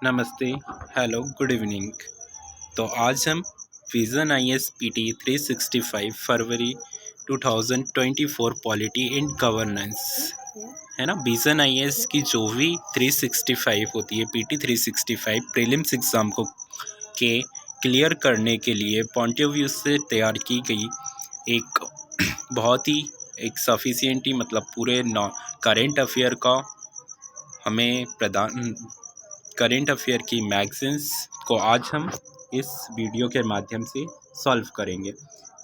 नमस्ते, hello, good evening. तो आज हम vision IAS PT 365 February 2024 polity and governance है ना। विज़न आईएएस की जो भी 365 होती है, पीटी 365 प्रीलिम्स एग्ज़ाम को के क्लियर करने के लिए पॉइंट ऑफ व्यू से तैयार की गई एक बहुत ही एक सफिशिएंट मतलब पूरे करेंट अफेयर का हमें प्रदान करेंट अफेयर की मैगज़ीन्स को आज हम इस वीडियो के माध्यम से सॉल्व करेंगे।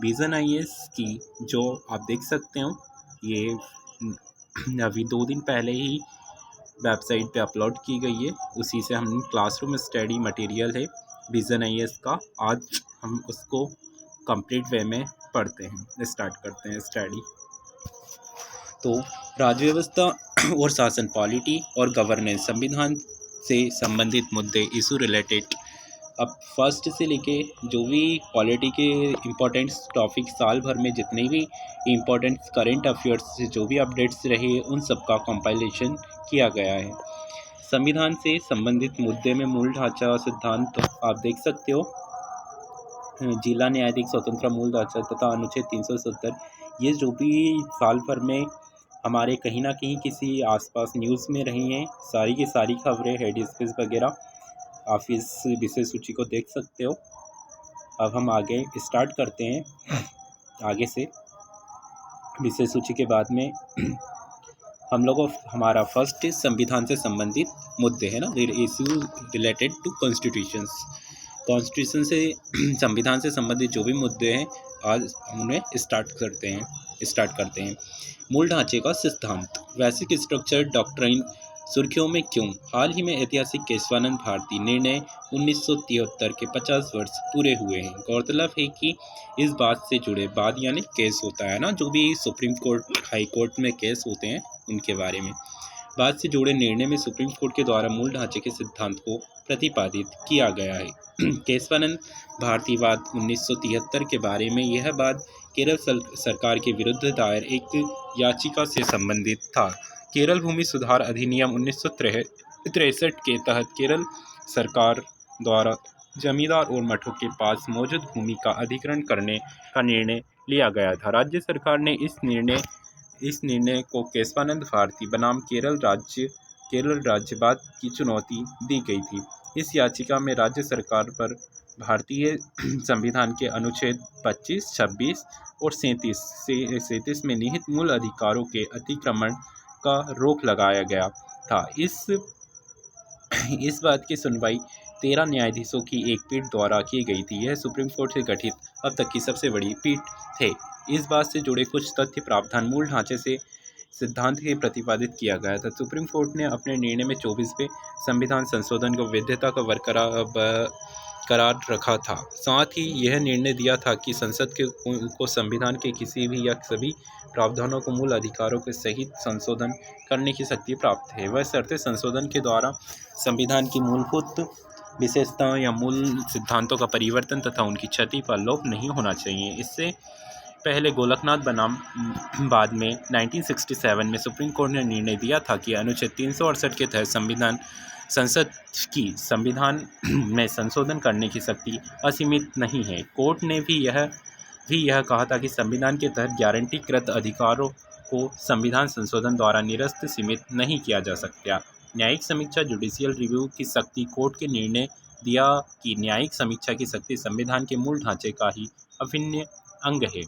विज़न आईएएस की जो आप देख सकते हो, ये अभी 2 दिन पहले ही वेबसाइट पे अपलोड की गई है। उसी से हम क्लासरूम स्टडी मटेरियल है विज़न आईएएस का, आज हम उसको कंप्लीट वे में पढ़ते हैं, स्टार्ट करते हैं स्टडी। तो राज्य व्यवस्था और शासन, पॉलिटी और गवर्नेंस, संविधान से संबंधित मुद्दे, इशू रिलेटेड। अब फर्स्ट से लेके जो भी पॉलिटी के इम्पोर्टेंट टॉपिक साल भर में जितने भी इम्पोर्टेंट करंट अफेयर्स से जो भी अपडेट्स रहे, उन सब का कंपाइलेशन किया गया है। संविधान से संबंधित मुद्दे में मूल ढांचा सिद्धांत तो आप देख सकते हो, जिला न्यायाधीश स्वतंत्र मूल ढांचा तथा अनुच्छेद 370। ये जो भी साल भर में हमारे कहीं ना कहीं किसी आसपास न्यूज़ में रही हैं, सारी की सारी खबरें, हेड स्पीच वगैरह, आप इस विषय सूची को देख सकते हो। अब हम आगे स्टार्ट करते हैं। आगे से विषय सूची के बाद में हम लोगों हमारा फर्स्ट संविधान से संबंधित मुद्दे है ना, इशू रिलेटेड टू कॉन्स्टिट्यूशन से संविधान से संबंधित जो भी मुद्दे हैं, आज हम उन्हें स्टार्ट करते हैं। मूल ढांचे का सिद्धांत, बेसिक स्ट्रक्चर डॉक्ट्रिन, सुर्खियों में क्यों। हाल ही में ऐतिहासिक केशवानंद भारती निर्णय 1973 के 50 वर्ष पूरे हुए हैं। गौरतलब है कि इस बात से जुड़े बाद यानी केस होता है ना, जो भी सुप्रीम कोर्ट, हाई कोर्ट में केस होते हैं, उनके बारे में बात से जुड़े निर्णय में सुप्रीम कोर्ट के द्वारा मूल ढांचे के सिद्धांत को प्रतिपादित किया गया है। केशवानंद भारतीवाद 1973 के बारे में यह बात केरल सरकार के विरुद्ध दायर एक याचिका से संबंधित था। केरल भूमि सुधार अधिनियम 1963 के तहत केरल सरकार द्वारा जमींदार और मठों के पास मौजूद भूमि का अधिग्रहण करने का निर्णय लिया गया था। राज्य सरकार ने इस निर्णय को केशवानंद भारती बनाम केरल राज्यवाद की चुनौती दी गई थी। इस याचिका में राज्य सरकार पर भारतीय संविधान के अनुच्छेद 25, 26 और 37 में निहित मूल अधिकारों के अतिक्रमण का रोक लगाया गया था। इस बात की सुनवाई 13 न्यायाधीशों की एक पीठ द्वारा की गई थी। यह सुप्रीम कोर्ट से गठित अब तक की सबसे बड़ी पीठ थे। इस बात से जुड़े कुछ तथ्य प्रावधान मूल ढांचे से सिद्धांत के प्रतिपादित किया गया था। सुप्रीम कोर्ट ने अपने निर्णय में 24वें संविधान संशोधन को वैधता का करार रखा था। साथ ही यह निर्णय दिया था कि संसद को संविधान के किसी भी या सभी प्रावधानों को मूल अधिकारों के सहित संशोधन करने की शक्ति प्राप्त है। वह शर्तें संशोधन के द्वारा संविधान की मूलभूत विशेषताओं या मूल सिद्धांतों का परिवर्तन तथा उनकी क्षति पर लोप नहीं होना चाहिए। इससे पहले गोलकनाथ बनाम बाद में 1967 में सुप्रीम कोर्ट ने निर्णय दिया था कि अनुच्छेद 368 के तहत संसद की संविधान में संशोधन करने की शक्ति असीमित नहीं है। कोर्ट ने भी यह कहा था कि संविधान के तहत गारंटीकृत अधिकारों को संविधान संशोधन द्वारा निरस्त सीमित नहीं किया जा सकता। न्यायिक समीक्षा, जुडिशियल रिव्यू की शक्ति, कोर्ट के निर्णय दिया कि न्यायिक समीक्षा की शक्ति संविधान के मूल ढांचे का ही अभिन्न अंग है।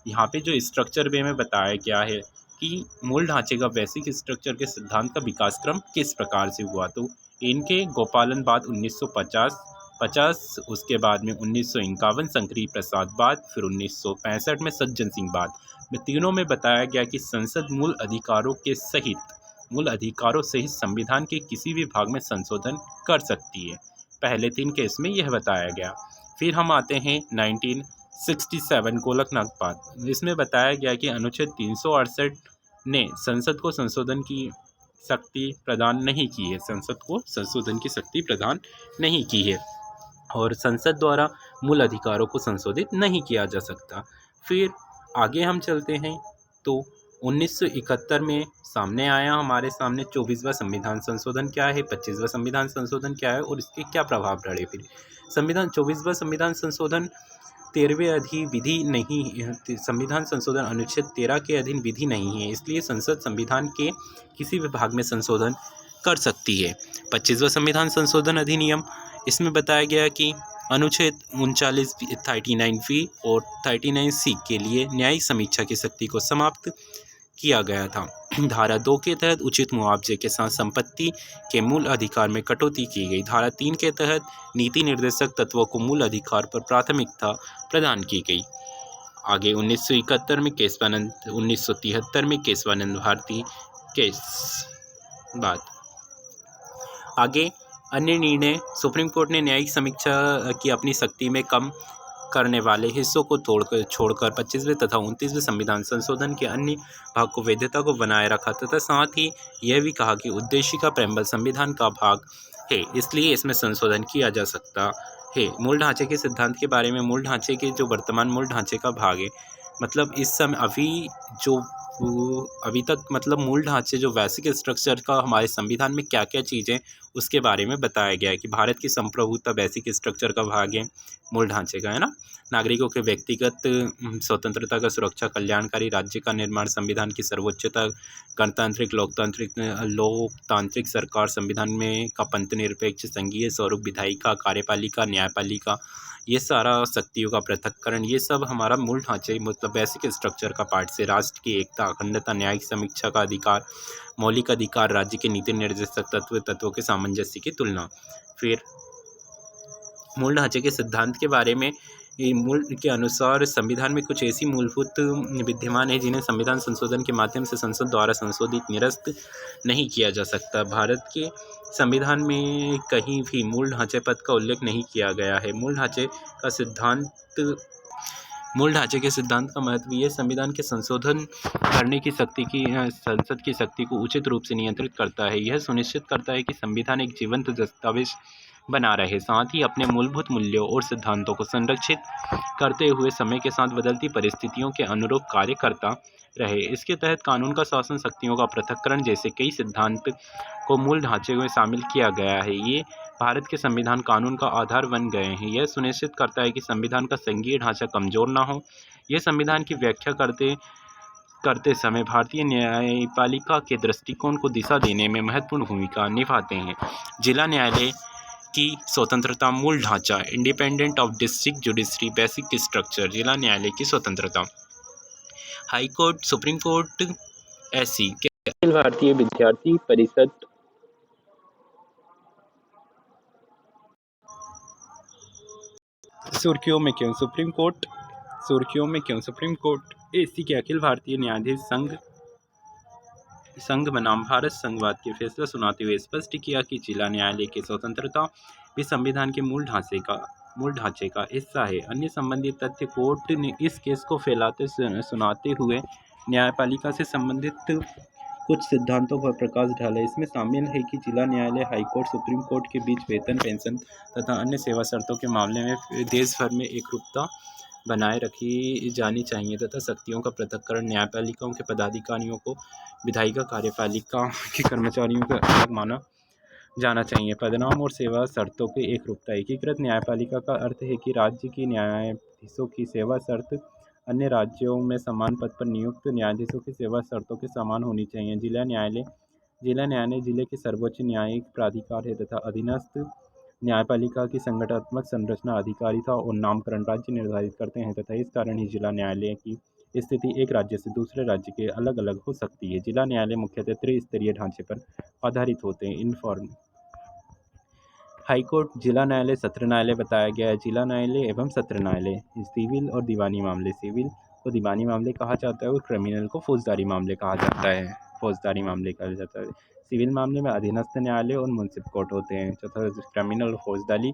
यहाँ पे जो स्ट्रक्चर वे में बताया गया है कि मूल ढांचे का बेसिक स्ट्रक्चर के सिद्धांत का विकास क्रम किस प्रकार से हुआ। तो इनके गोपालन बाद 1950, उसके बाद में 1951 शंकरी प्रसाद बाद, फिर 1965 में सज्जन सिंह बाद में तीनों में बताया गया कि संसद मूल अधिकारों सहित संविधान के किसी भी भाग में संशोधन कर सकती है। पहले 3 केस में यह बताया गया। फिर हम आते हैं 1967 गोलकनाथ बाद। इसमें बताया गया कि अनुच्छेद 368 ने संसद को संशोधन की शक्ति प्रदान नहीं की है। संसद को संशोधन की शक्ति प्रदान नहीं की है और संसद द्वारा मूल अधिकारों को संशोधित नहीं किया जा सकता। फिर आगे हम चलते हैं तो 1971 में सामने आया हमारे सामने 24वां संविधान संशोधन क्या है, 25वां संविधान संशोधन क्या है और इसके क्या प्रभाव पड़े। फिर 24वां संविधान संशोधन 13वें अधीन विधि नहीं, संविधान संशोधन अनुच्छेद 13 के अधीन विधि नहीं है, इसलिए संसद संविधान के किसी भी भाग में संशोधन कर सकती है। 25वां संविधान संशोधन अधिनियम, इसमें बताया गया कि अनुच्छेद 39 39V और 39C के लिए न्यायिक समीक्षा की शक्ति को समाप्त किया गया था। धारा 2 के तहत उचित मुआवजे के साथ संपत्ति के मूल अधिकार में कटौती की गई। धारा 3 के तहत नीति निर्देशक तत्वों को मूल अधिकार पर प्राथमिकता प्रदान की गई। आगे 1971 में केशवानंद, 1973 में केशवानंद भारती केस बात। आगे अन्य निर्णय, सुप्रीम कोर्ट ने न्यायिक समीक्षा की अपनी शक्ति में कम करने वाले हिस्सों को छोड़कर 25वें तथा 29वें संविधान संशोधन के अन्य भाग को वैधता को बनाए रखा तथा साथ ही यह भी कहा कि उद्देशिका प्रेम्बल संविधान का भाग है, इसलिए इसमें संशोधन किया जा सकता है। मूल ढांचे के सिद्धांत के बारे में, मूल ढांचे के जो वर्तमान मूल ढांचे का भाग है, मतलब इस समय अभी तक मतलब मूल ढांचे जो बेसिक स्ट्रक्चर का हमारे संविधान में क्या क्या चीज़ें, उसके बारे में बताया गया है कि भारत की संप्रभुता बेसिक स्ट्रक्चर का भाग है, मूल ढांचे का, है ना। नागरिकों के व्यक्तिगत स्वतंत्रता का सुरक्षा, कल्याणकारी राज्य का निर्माण, संविधान की सर्वोच्चता, गणतांत्रिक लोकतांत्रिक सरकार, संविधान में का पंथ निरपेक्ष संघीय स्वरूप, विधायिका, कार्यपालिका, न्यायपालिका, ये सारा शक्तियों का पृथक्करण, ये सब हमारा मूल ढांचे मतलब बेसिक स्ट्रक्चर का पार्ट से। राष्ट्र की एकता, अखंडता, न्यायिक समीक्षा का अधिकार, मौलिक अधिकार, राज्य के नीति निर्देशक तत्वों के सामंजस्य की तुलना। फिर मूल ढांचे के सिद्धांत के बारे में, मूल के अनुसार संविधान में कुछ ऐसी मूलभूत विद्यमान है जिन्हें संविधान संशोधन के माध्यम से संसद द्वारा संशोधित निरस्त नहीं किया जा सकता। भारत के संविधान में कहीं भी मूल ढांचे पद का उल्लेख नहीं किया गया है। मूल ढांचे के सिद्धांत का महत्व ये संविधान के संशोधन करने की शक्ति की, संसद की शक्ति को उचित रूप से नियंत्रित करता है। यह सुनिश्चित करता है कि संविधान एक जीवंत दस्तावेज बना रहे, साथ ही अपने मूलभूत मूल्यों और सिद्धांतों को संरक्षित करते हुए समय के साथ बदलती परिस्थितियों के अनुरूप कार्य करता रहे। इसके तहत कानून का शासन, शक्तियों का पृथक्करण जैसे कई सिद्धांत को मूल ढांचे में शामिल किया गया है। ये भारत के संविधान कानून का आधार बन गए हैं। यह सुनिश्चित करता है कि संविधान का संघीय ढांचा कमजोर न हो। यह संविधान की व्याख्या करते समय भारतीय न्यायपालिका के दृष्टिकोण को दिशा देने में महत्वपूर्ण भूमिका निभाते हैं। जिला न्यायालय की स्वतंत्रता, मूल ढांचा, independent of district judiciary, basic structure, जिला न्यायालय की स्वतंत्रता, हाई कोर्ट, सुप्रीम कोर्ट, ऐसी अखिल भारतीय विद्यार्थी परिषद, सुर्खियों में क्यों सुप्रीम कोर्ट, सुप्रीम कोर्ट ऐसी के अखिल भारतीय न्यायाधीश संघ बनाम भारत संघवाद के फैसला सुनाते हुए स्पष्ट किया कि जिला न्यायालय की स्वतंत्रता भी संविधान के मूल ढांचे का हिस्सा है। अन्य संबंधित तथ्य, कोर्ट ने इस केस को फैलाते सुनाते हुए न्यायपालिका से संबंधित कुछ सिद्धांतों पर प्रकाश डाला। इसमें शामिल है कि जिला न्यायालय, हाईकोर्ट, सुप्रीम कोर्ट के बीच वेतन, पेंशन तथा अन्य सेवा शर्तों के मामले में देश भर में एकरूपता बनाए रखी जानी चाहिए तथा शक्तियों का पृथक्करण, न्यायपालिकाओं के पदाधिकारियों को विधायिका, कार्यपालिका के कर्मचारियों का अलग माना जाना चाहिए। पदनाम और सेवा शर्तों की एकरूपता, एकीकृत न्यायपालिका का अर्थ है कि राज्य के न्यायाधीशों की सेवा शर्त अन्य राज्यों में समान पद पर नियुक्त न्यायाधीशों की सेवा शर्तों के समान होनी चाहिए। जिला न्यायालय जिले के सर्वोच्च न्यायिक प्राधिकार है तथा अधीनस्थ न्यायपालिका की संगठनात्मक संरचना, अधिकारिता और नामकरण राज्य निर्धारित करते हैं तथा इस कारण ही जिला न्यायालय की स्थिति एक राज्य से दूसरे राज्य के अलग अलग हो सकती है। जिला न्यायालय मुख्यतः त्रिस्तरीय ढांचे पर आधारित होते हैं। इनफॉर्म हाईकोर्ट, जिला न्यायालय, सत्र न्यायालय बताया गया है। जिला न्यायालय एवं सत्र न्यायालय सिविल और दीवानी मामले, सिविल को दीवानी मामले कहा जाता है और क्रिमिनल को फौजदारी मामले कहा जाता है। सिविल मामले में अधीनस्थ न्यायालय और मुंसिफ कोर्ट होते हैं तथा क्रिमिनल फौजदारी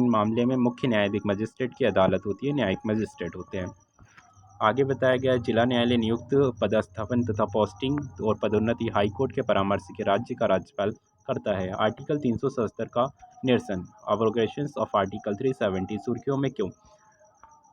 मामले में मुख्य न्यायाधीश मजिस्ट्रेट की अदालत होती है, न्यायिक मजिस्ट्रेट होते हैं। आगे बताया गया जिला न्यायालय नियुक्त, पदस्थापन तथा पोस्टिंग और पदोन्नति हाईकोर्ट के परामर्श के राज्य का राज्यपाल करता है। आर्टिकल 377 का निरसन, अब्रोगेशन ऑफ आर्टिकल 370, सुर्खियों में क्यों,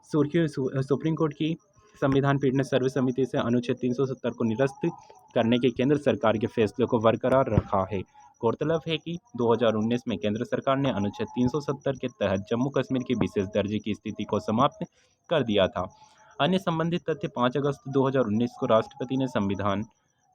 सुप्रीम कोर्ट की संविधान पीठ ने सर्वसम्मति से अनुच्छेद 370 को निरस्त करने के केंद्र सरकार के फैसले को बरकरार रखा है। गौरतलब है कि 2019 में केंद्र सरकार ने अनुच्छेद 370 के तहत जम्मू कश्मीर की विशेष दर्जे की स्थिति को समाप्त कर दिया था। अन्य संबंधित तथ्य 5 अगस्त 2019 को राष्ट्रपति ने संविधान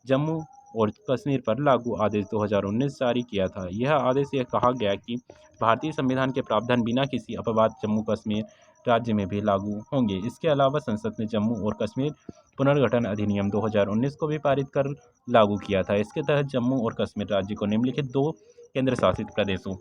जम्मू और कश्मीर पर लागू आदेश 2019 जारी किया था। यह आदेश यह कहा गया कि भारतीय संविधान के प्रावधान बिना किसी अपवाद जम्मू कश्मीर राज्य में भी लागू होंगे। इसके अलावा संसद ने जम्मू और कश्मीर पुनर्गठन अधिनियम 2019 को भी पारित कर लागू किया था। इसके तहत जम्मू और कश्मीर राज्य को निम्नलिखित 2 केंद्र शासित प्रदेशों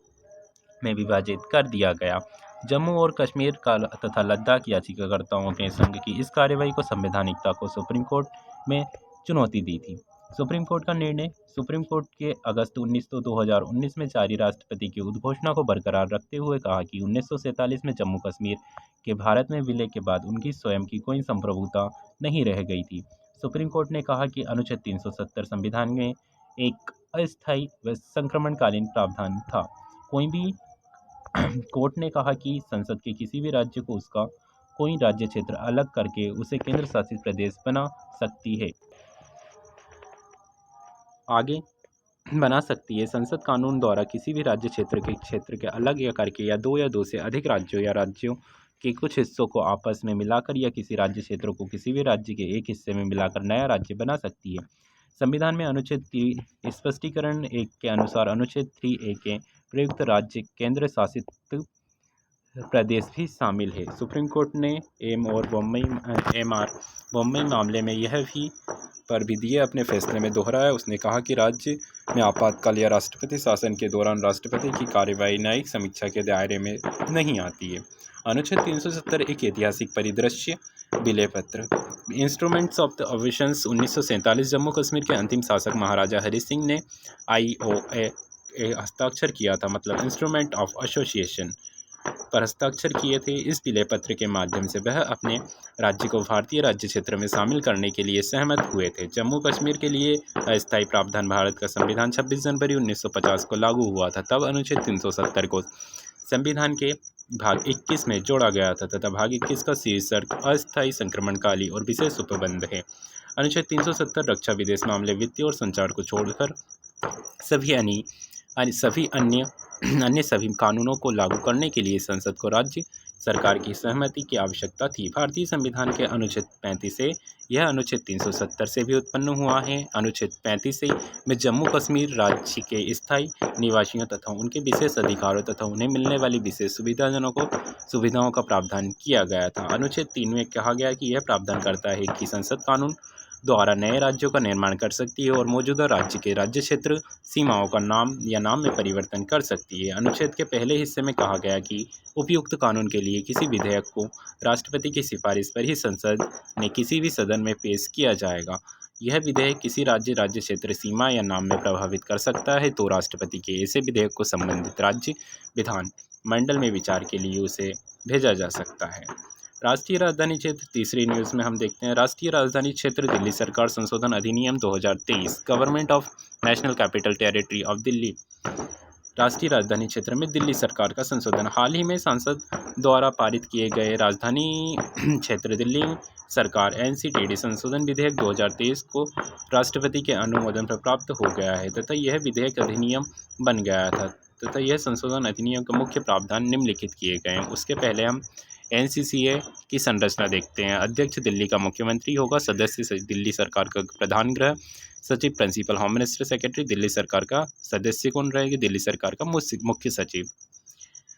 में विभाजित कर दिया गया। जम्मू और कश्मीर का तथा लद्दाख याचिकाकर्ताओं ने संघ की इस कार्यवाही को संवैधानिकता को सुप्रीम कोर्ट में चुनौती दी थी। सुप्रीम कोर्ट का निर्णय सुप्रीम कोर्ट के अगस्त 2019 में जारी राष्ट्रपति की उद्घोषणा को बरकरार रखते हुए कहा कि 1947 में जम्मू कश्मीर के भारत में विलय के बाद उनकी स्वयं की कोई संप्रभुता नहीं रह गई थी। सुप्रीम कोर्ट ने कहा कि अनुच्छेद 370 संविधान में एक अस्थायी व संक्रमणकालीन प्रावधान था। कोई भी कोर्ट ने कहा कि संसद के किसी भी राज्य को उसका कोई राज्य क्षेत्र अलग करके उसे केंद्र शासित प्रदेश बना सकती है संसद कानून द्वारा किसी भी राज्य क्षेत्र के अलग या करके या 2 से अधिक राज्यों या राज्यों के कुछ हिस्सों को आपस में मिलाकर या किसी राज्य क्षेत्र को किसी भी राज्य के एक हिस्से में मिलाकर नया राज्य बना सकती है। संविधान में अनुच्छेद 3 स्पष्टीकरण 1 के अनुसार अनुच्छेद 3A के प्रयुक्त राज्य केंद्र शासित प्रदेश भी शामिल है। सुप्रीम कोर्ट ने बम्बई मामले में यह भी दिए अपने फैसले में दोहराया। उसने कहा कि राज्य में आपातकाल या राष्ट्रपति शासन के दौरान राष्ट्रपति की कार्यवाही न्यायिक समीक्षा के दायरे में नहीं आती है। अनुच्छेद 370 एक ऐतिहासिक परिदृश्य विलय पत्र इंस्ट्रूमेंट्स ऑफ द अविशंस 1947 जम्मू कश्मीर के अंतिम शासक महाराजा हरि सिंह ने IOA हस्ताक्षर किया था, मतलब इंस्ट्रूमेंट ऑफ एसोसिएशन पर हस्ताक्षर किए थे। इस विलय पत्र के माध्यम से वह अपने राज्य को भारतीय राज्य क्षेत्र में शामिल करने के लिए सहमत हुए थे। जम्मू कश्मीर के लिए अस्थायी प्रावधान भारत का संविधान 26 जनवरी 1950 को लागू हुआ था। तब अनुच्छेद 370 को संविधान के भाग 21 में जोड़ा गया था तथा भाग 21 का शीर्षक अस्थायी संक्रमणकाली और विशेष उपबंध है। अनुच्छेद 370 रक्षा, विदेश मामले, वित्तीय और संचार को छोड़कर सभी अन्य कानूनों को लागू करने के लिए संसद को राज्य सरकार की सहमति की आवश्यकता थी। भारतीय संविधान के अनुच्छेद 35 से यह अनुच्छेद 370 से भी उत्पन्न हुआ है। अनुच्छेद 35 से में जम्मू कश्मीर राज्य के स्थायी निवासियों तथा उनके विशेष अधिकारों तथा उन्हें मिलने वाली विशेष सुविधाओं का प्रावधान किया गया था। अनुच्छेद 3 में कहा गया कि यह प्रावधान करता है कि संसद कानून द्वारा नए राज्यों का निर्माण कर सकती है और मौजूदा राज्य के राज्य क्षेत्र सीमाओं का नाम में परिवर्तन कर सकती है। अनुच्छेद के पहले हिस्से में कहा गया कि उपयुक्त कानून के लिए किसी विधेयक को राष्ट्रपति की सिफारिश पर ही संसद ने किसी भी सदन में पेश किया जाएगा। यह विधेयक किसी राज्य क्षेत्र सीमा या नाम में प्रभावित कर सकता है तो राष्ट्रपति के ऐसे विधेयक को संबंधित राज्य विधान मंडल में विचार के लिए उसे भेजा जा सकता है। राष्ट्रीय राजधानी क्षेत्र, तीसरी न्यूज़ में हम देखते हैं राष्ट्रीय राजधानी क्षेत्र दिल्ली सरकार संशोधन अधिनियम 2023 government of national capital territory of Delhi. राष्ट्रीय राजधानी क्षेत्र में दिल्ली सरकार का संशोधन हाल ही में संसद द्वारा पारित किए गए राजधानी क्षेत्र दिल्ली सरकार NCTD संशोधन विधेयक 2023 को राष्ट्रपति के अनुमोदन पर प्राप्त हो गया है तथा यह विधेयक अधिनियम बन गया था तथा यह संशोधन अधिनियम का मुख्य प्रावधान निम्नलिखित किए गए हैं। उसके पहले हम NCCA की संरचना देखते हैं। अध्यक्ष दिल्ली का मुख्यमंत्री होगा। सदस्य दिल्ली सरकार का प्रधान गृह सचिव, principal home minister, secretary. Delhi सरकार का सदस्य कौन रहेगी? दिल्ली सरकार का मुख्य सचिव।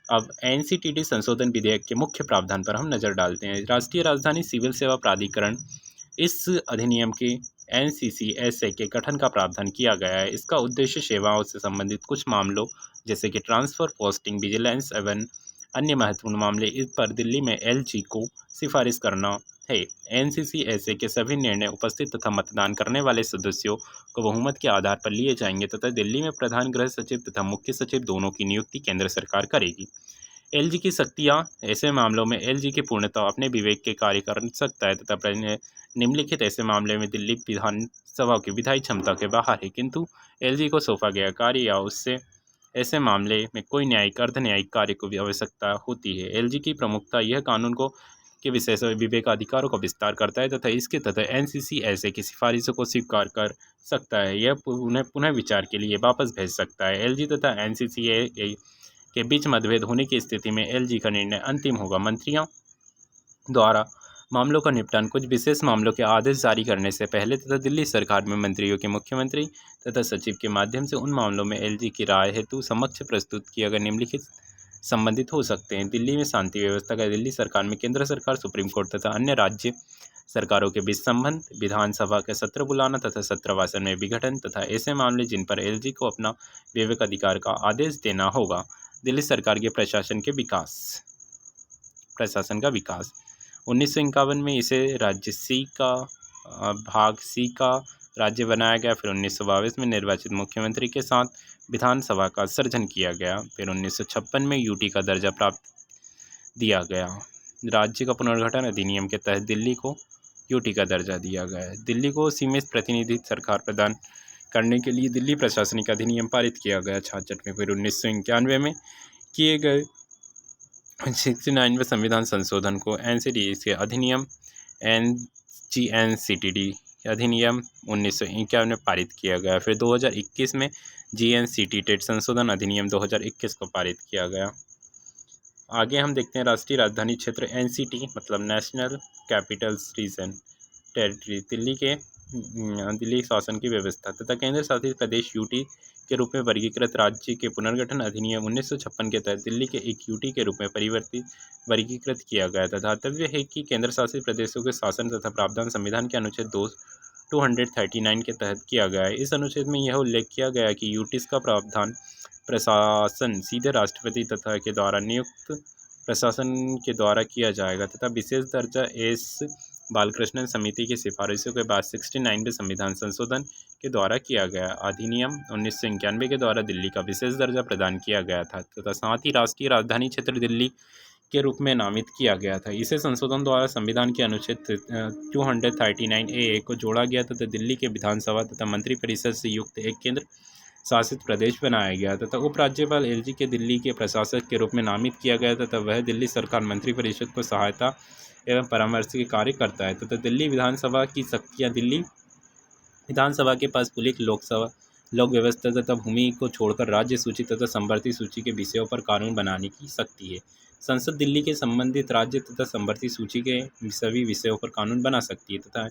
अब NCTD संशोधन विधेयक के मुख्य प्रावधान पर हम नज़र डालते हैं। राष्ट्रीय राजधानी सिविल सेवा प्राधिकरण, इस अधिनियम के NCCSA के गठन का प्रावधान किया गया है। इसका उद्देश्य सेवाओं से संबंधित कुछ मामलों जैसे कि ट्रांसफ़र, पोस्टिंग, विजिलेंस एवं अन्य महत्वपूर्ण मामले इस पर दिल्ली में LG को सिफारिश करना है। NCCSA के सभी निर्णय उपस्थित तथा मतदान करने वाले सदस्यों को बहुमत के आधार पर लिए जाएंगे तथा दिल्ली में प्रधान गृह सचिव तथा मुख्य सचिव दोनों की नियुक्ति केंद्र सरकार करेगी। LG की शक्तियाँ, ऐसे मामलों में LG की पूर्णतः अपने विवेक के कार्य कर सकता है तथा निम्नलिखित ऐसे मामले में दिल्ली विधानसभा की विधायी क्षमता के बाहर है, किंतु LG को सौंपा गया कार्य या उससे ऐसे मामले में कोई न्यायिक अर्ध न्यायिक कार्य को भी आवश्यकता होती है। LG की प्रमुखता यह कानून को के विशेष विवेकाधिकारों का विस्तार करता है तथा इसके तहत एनसीसीएस की सिफारिशों को स्वीकार कर सकता है। यह उन्हें पुनः विचार के लिए वापस भेज सकता है। एलजी तथा एनसीसीए के बीच मतभेद होने की स्थिति में एलजी का निर्णय अंतिम होगा। मंत्रियों द्वारा मामलों का निपटान कुछ विशेष मामलों के आदेश जारी करने से पहले तथा दिल्ली सरकार में मंत्रियों के मुख्यमंत्री तथा सचिव के माध्यम से उन मामलों में एलजी की राय हेतु समक्ष प्रस्तुत किया गया निम्नलिखित संबंधित हो सकते हैं। दिल्ली में शांति व्यवस्था का दिल्ली सरकार में केंद्र सरकार, सुप्रीम कोर्ट तथा अन्य राज्य सरकारों के बीच संबंध, विधानसभा के सत्र बुलाना तथा सत्रवासन में विघटन तथा ऐसे मामले जिन पर एलजी को अपना विवेकाधिकार का आदेश देना होगा। दिल्ली सरकार के प्रशासन का विकास 1951 में इसे राज्य सी का भाग सी का राज्य बनाया गया। फिर 1922 में निर्वाचित मुख्यमंत्री के साथ विधानसभा का सृजन किया गया। फिर 1956 में यूटी का दर्जा प्राप्त दिया गया। राज्य का पुनर्गठन अधिनियम के तहत दिल्ली को यूटी का दर्जा दिया गया है। दिल्ली को सीमित प्रतिनिधित्व सरकार प्रदान करने के लिए दिल्ली प्रशासनिक अधिनियम पारित किया गया 66 में। फिर 1991 में किए गए 69वें संविधान संशोधन को एनसीडी के अधिनियम जीएनसीटीडी अधिनियम 1951 में पारित किया गया। फिर 2021 में जीएनसीटी टेट संशोधन अधिनियम 2021 को पारित किया गया। आगे हम देखते हैं राष्ट्रीय राजधानी क्षेत्र एनसीटी मतलब national capitals region territory Delhi शासन की व्यवस्था तथा केंद्र शासित प्रदेश यूटी के रूप में वर्गीकृत राज्य के पुनर्गठन अधिनियम 1956 के तहत दिल्ली के एक यूटी के रूप में वर्गीकृत किया गया था। ध्यातव्य है कि केंद्र शासित प्रदेशों के शासन तथा प्रावधान संविधान के अनुच्छेद 239 के तहत किया गया है। इस अनुच्छेद में यह उल्लेख किया गया कि यूटीज का प्रावधान प्रशासन सीधे राष्ट्रपति तथा के द्वारा नियुक्त प्रशासन के द्वारा किया जाएगा तथा विशेष दर्जा एस बालकृष्णन समिति की सिफारिशों के बाद 69वें संविधान संशोधन के द्वारा किया गया। अधिनियम 1991 के द्वारा दिल्ली का विशेष दर्जा प्रदान किया गया था तथा साथ ही राष्ट्रीय राजधानी क्षेत्र दिल्ली के रूप में नामित किया गया था। इसे संशोधन द्वारा संविधान के अनुच्छेद 239A को जोड़ा गया तथा दिल्ली के विधानसभा तथा मंत्रिपरिषद से युक्त एक केंद्र शासित प्रदेश बनाया गया तथा उपराज्यपाल एलजी के दिल्ली के प्रशासक के रूप में नामित किया गया तथा वह दिल्ली सरकार मंत्रिपरिषद को सहायता एवं परामर्श के कार्य करता है तथा दिल्ली विधानसभा की शक्तियाँ दिल्ली विधानसभा के पास पुलिस लोक व्यवस्था तथा भूमि को छोड़कर राज्य सूची तथा संवर्ती सूची के विषयों पर कानून बनाने की शक्ति है। संसद दिल्ली के संबंधित राज्य तथा संवर्ती सूची के सभी विषयों पर कानून बना सकती है तथा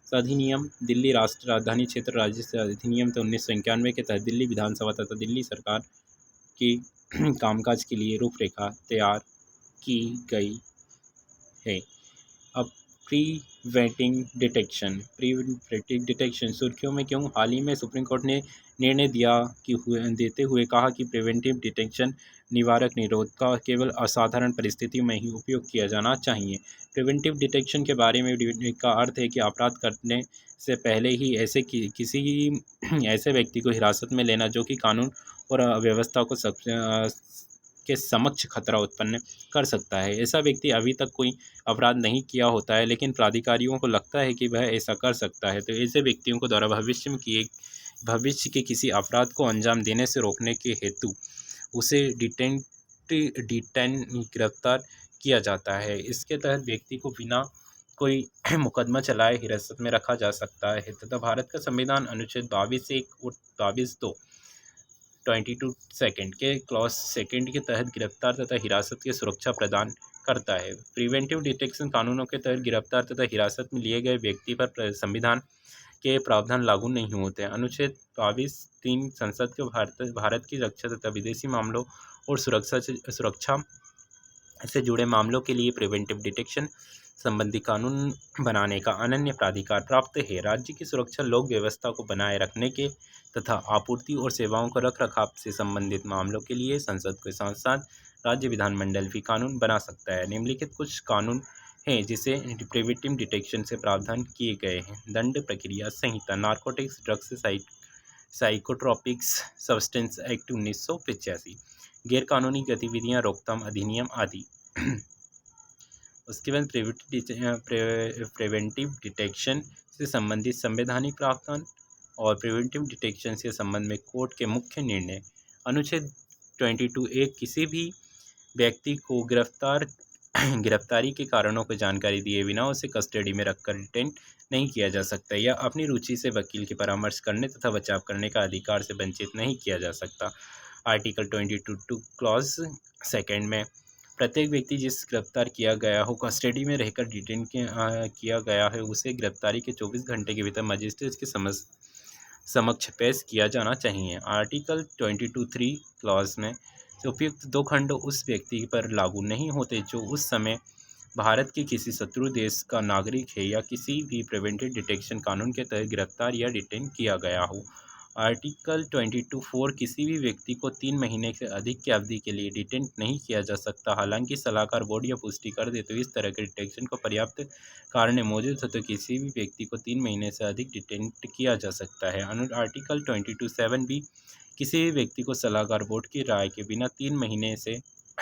अधिनियम दिल्ली राष्ट्र राजधानी क्षेत्र राज्य से अधिनियम 1991 के तहत दिल्ली विधानसभा तथा दिल्ली सरकार की कामकाज के लिए रूपरेखा तैयार की गई है। अब प्रीवेंटिव डिटेक्शन सुर्खियों में क्यों? हाल ही में सुप्रीम कोर्ट ने निर्णय देते हुए कहा कि प्रिवेंटिव डिटेक्शन निवारक निरोध का केवल असाधारण परिस्थितियों में ही उपयोग किया जाना चाहिए। प्रिवेंटिव डिटेक्शन के बारे में का अर्थ है कि अपराध करने से पहले ही किसी ऐसे व्यक्ति को हिरासत में लेना जो कि कानून और व्यवस्था को के समक्ष खतरा उत्पन्न कर सकता है। ऐसा व्यक्ति अभी तक कोई अपराध नहीं किया होता है लेकिन प्राधिकारियों को लगता है कि वह ऐसा कर सकता है, तो ऐसे व्यक्तियों को द्वारा भविष्य के किसी अपराध को अंजाम देने से रोकने के हेतु उसे गिरफ्तार किया जाता है। इसके तहत व्यक्ति को बिना कोई मुकदमा चलाए हिरासत में रखा जा सकता है तथा भारत का संविधान अनुच्छेद 22(1) और 22(2) 22 सेकंड के क्लॉज सेकंड के तहत गिरफ्तार तथा हिरासत की सुरक्षा प्रदान करता है। प्रिवेंटिव डिटेक्शन कानूनों के तहत गिरफ्तार तथा हिरासत में लिए गए व्यक्ति पर संविधान के प्रावधान लागू नहीं होते। अनुच्छेद 22(3) संसद के भारत की रक्षा तथा विदेशी मामलों और सुरक्षा से जुड़े मामलों के लिए प्रिवेंटिव डिटेक्शन संबंधी कानून बनाने का अनन्य प्राधिकार प्राप्त है। राज्य की सुरक्षा, लोक व्यवस्था को बनाए रखने के तथा आपूर्ति और सेवाओं को रखरखाव से संबंधित मामलों के लिए संसद के साथ साथ राज्य विधानमंडल भी कानून बना सकता है। निम्नलिखित कुछ कानून हैं जिसे प्रिवेंटिव डिटेक्शन से प्रावधान किए गए हैं। दंड प्रक्रिया संहिता, नारकोटिक्स ड्रग्स साइकोट्रोपिक्स सब्सटेंस एक्ट 1985, गैर कानूनी गतिविधियां रोकथाम अधिनियम आदि। उसके बाद प्रिवेंटिव डिटेक्शन से संबंधित संवैधानिक प्रावधान और प्रिवेंटिव डिटेक्शन के संबंध में कोर्ट के मुख्य निर्णय। अनुच्छेद 22(1) किसी भी व्यक्ति को गिरफ्तार गिरफ्तारी के कारणों को जानकारी दिए बिना उसे कस्टडी में रखकर डिटेन नहीं किया जा सकता या अपनी रुचि से वकील की परामर्श करने तथा बचाव करने का अधिकार से वंचित नहीं किया जा सकता। आर्टिकल 22 क्लॉज सेकेंड में प्रत्येक व्यक्ति जिस गिरफ्तार किया गया हो कस्टडी में रहकर डिटेन किया गया है उसे गिरफ्तारी के 24 घंटे के भीतर मजिस्ट्रेट के समक्ष पेश किया जाना चाहिए। आर्टिकल 22(3) क्लॉज में उपयुक्त दो खंड उस व्यक्ति पर लागू नहीं होते जो उस समय भारत के किसी शत्रु देश का नागरिक है या किसी भी प्रिवेंटिव डिटेक्शन कानून के तहत गिरफ्तार या डिटेन किया गया हो। आर्टिकल 22(4) किसी भी व्यक्ति को 3 महीने से अधिक की अवधि के लिए डिटेन नहीं किया जा सकता। हालांकि सलाहकार बोर्ड या पुष्टि कर दे तो इस तरह के डिटेक्शन को पर्याप्त कारण मौजूद हो तो किसी भी व्यक्ति को 3 महीने से अधिक डिटेन किया जा सकता है। आर्टिकल 22(7) भी किसी भी व्यक्ति को सलाहकार बोर्ड की राय के बिना 3 महीने से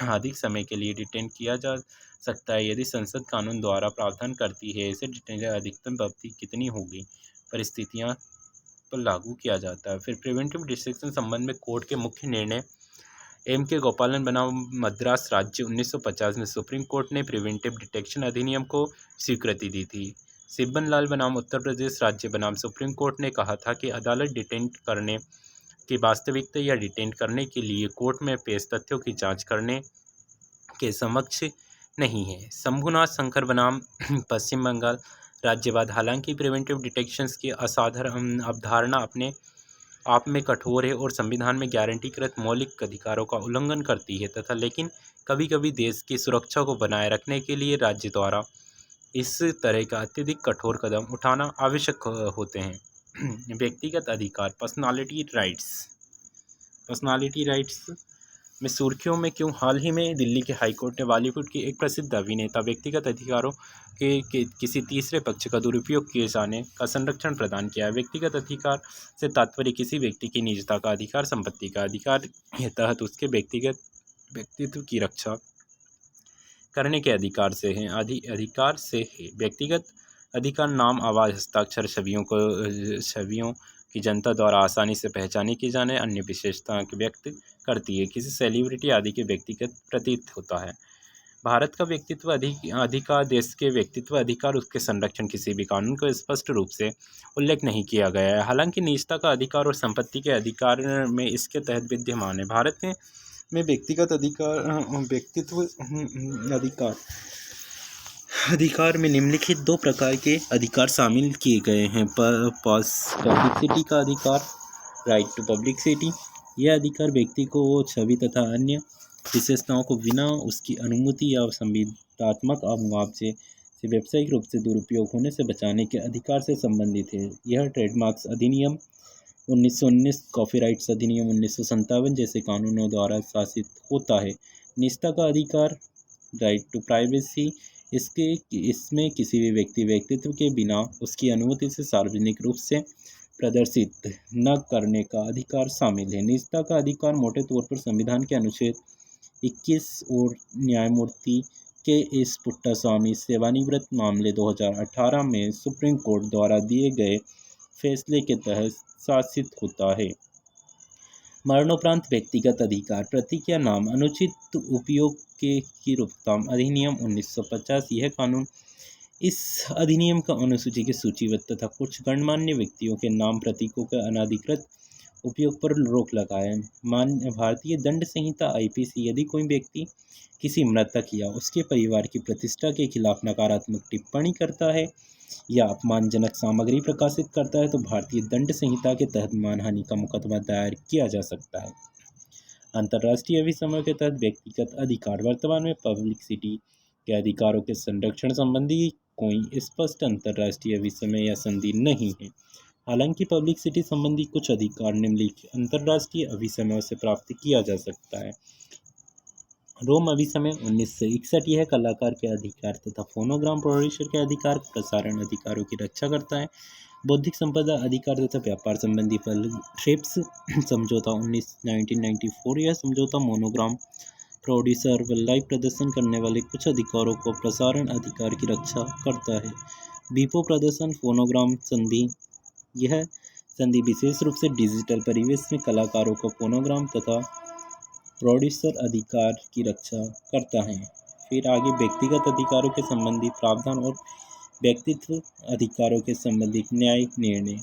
अधिक समय के लिए डिटेन किया जा सकता है यदि संसद कानून द्वारा प्रावधान करती है। इसे डिटेन अधिकतम अवधि कितनी होगी परिस्थितियां पर लागू किया जाता है। फिर प्रिवेंटिव डिटेक्शन संबंध में कोर्ट के मुख्य निर्णय M.K. गोपालन बनाम मद्रास राज्य 1950 में सुप्रीम कोर्ट ने प्रिवेंटिव डिटेक्शन अधिनियम को स्वीकृति दी थी। सिब्बन लाल बनाम उत्तर प्रदेश राज्य बनाम सुप्रीम कोर्ट ने कहा था कि अदालत डिटेन करने की वास्तविकता या डिटेन करने के लिए कोर्ट में पेश तथ्यों की जांच करने के समक्ष नहीं है। शंभुनाथ शंकर बनाम पश्चिम बंगाल राज्यवाद हालांकि प्रिवेंटिव डिटेक्शंस की असाधारण अवधारणा अपने आप में कठोर है और संविधान में गारंटीकृत मौलिक अधिकारों का उल्लंघन करती है तथा लेकिन कभी कभी देश की सुरक्षा को बनाए रखने के लिए राज्य द्वारा इस तरह का अत्यधिक कठोर कदम उठाना आवश्यक होते हैं। व्यक्तिगत अधिकार पर्सनालिटी राइट्स में सुर्खियों में क्यों? हाल ही में दिल्ली के हाईकोर्ट ने बॉलीवुड की एक प्रसिद्ध अभिनेता व्यक्तिगत अधिकारों के किसी तीसरे पक्ष का दुरुपयोग किए जाने का संरक्षण प्रदान किया है। व्यक्तिगत अधिकार से तात्पर्य किसी व्यक्ति की निजता का अधिकार, संपत्ति का अधिकार के तहत उसके व्यक्तिगत व्यक्तित्व की रक्षा करने के अधिकार से है। व्यक्तिगत अधिकार नाम, आवाज़, हस्ताक्षर, छवियों की जनता द्वारा आसानी से पहचानी की जाने अन्य विशेषताएं व्यक्त करती है। किसी सेलिब्रिटी आदि के व्यक्तिगत प्रतीत होता है। भारत का व्यक्तित्व अधिकार देश के व्यक्तित्व अधिकार उसके संरक्षण किसी भी कानून को स्पष्ट रूप से उल्लेख नहीं किया गया है। हालांकि निजता का अधिकार और संपत्ति के अधिकार में इसके तहत विद्यमान है। भारत में व्यक्तित्व अधिकार में निम्नलिखित 2 प्रकार के अधिकार शामिल किए गए हैं। पब्लिसिटी का अधिकार, राइट टू पब्लिसिटी। यह अधिकार व्यक्ति को वो छवि तथा अन्य विशेषताओं को बिना उसकी अनुमति या संविदात्मक मुआवजे से व्यावसायिक रूप से दुरुपयोग होने से बचाने के अधिकार से संबंधित है। यह ट्रेडमार्क्स अधिनियम 1919, कॉपीराइट्स अधिनियम 1957 जैसे कानूनों द्वारा शासित होता है। निजता का अधिकार, राइट टू प्राइवेसी, इसमें किसी भी व्यक्तित्व के बिना उसकी अनुमति से सार्वजनिक रूप से प्रदर्शित न करने का अधिकार शामिल है। निजता का अधिकार मोटे तौर पर संविधान के अनुच्छेद 21 और न्यायमूर्ति के.एस. पुट्टास्वामी सेवानिवृत्त मामले 2018 में सुप्रीम कोर्ट द्वारा दिए गए फैसले के तहत शासित होता है। मरणोपरांत व्यक्तिगत अधिकार, प्रतीक या नाम, अनुचित उपयोग की रोकथाम अधिनियम 1950। यह कानून इस अधिनियम का अनुसूची के सूचीबद्ध तथा कुछ गणमान्य व्यक्तियों के नाम, प्रतीकों के अनधिकृत उपयोग पर रोक लगाए। भारतीय दंड संहिता IPC यदि कोई व्यक्ति किसी मृतक या उसके परिवार की प्रतिष्ठा के खिलाफ नकारात्मक टिप्पणी करता है या अपमानजनक सामग्री प्रकाशित करता है तो भारतीय दंड संहिता के तहत मानहानि का मुकदमा दायर किया जा सकता है। अंतर्राष्ट्रीय अभिसमय के तहत व्यक्तिगत अधिकार, वर्तमान में पब्लिसिटी के अधिकारों के संरक्षण संबंधी कोई स्पष्ट अंतर्राष्ट्रीय अभिसमय या संधि नहीं है। हालांकि पब्लिसिटी संबंधी कुछ अधिकार निम्नलिखित अंतर्राष्ट्रीय अभिसमयों से प्राप्त किया जा सकता है। रोम अभिसमय 1961 यह कलाकार के अधिकार तथा फोनोग्राम प्रोड्यूसर के अधिकार, प्रसारण अधिकारों की रक्षा करता है। बौद्धिक संपदा अधिकार तथा व्यापार संबंधी ट्रिप्स समझौता 1994 यह समझौता मोनोग्राम प्रोड्यूसर व लाइव प्रदर्शन करने वाले कुछ अधिकारों को प्रसारण अधिकार की रक्षा करता है। बीपो प्रदर्शन फोनोग्राम संधि, यह संधि विशेष रूप से डिजिटल परिवेश में कलाकारों को फोनोग्राम तथा प्रोड्यूसर अधिकार की रक्षा करता है। फिर आगे व्यक्तिगत अधिकारों के संबंधी प्रावधान और व्यक्तित्व अधिकारों के संबंधित न्यायिक निर्णय।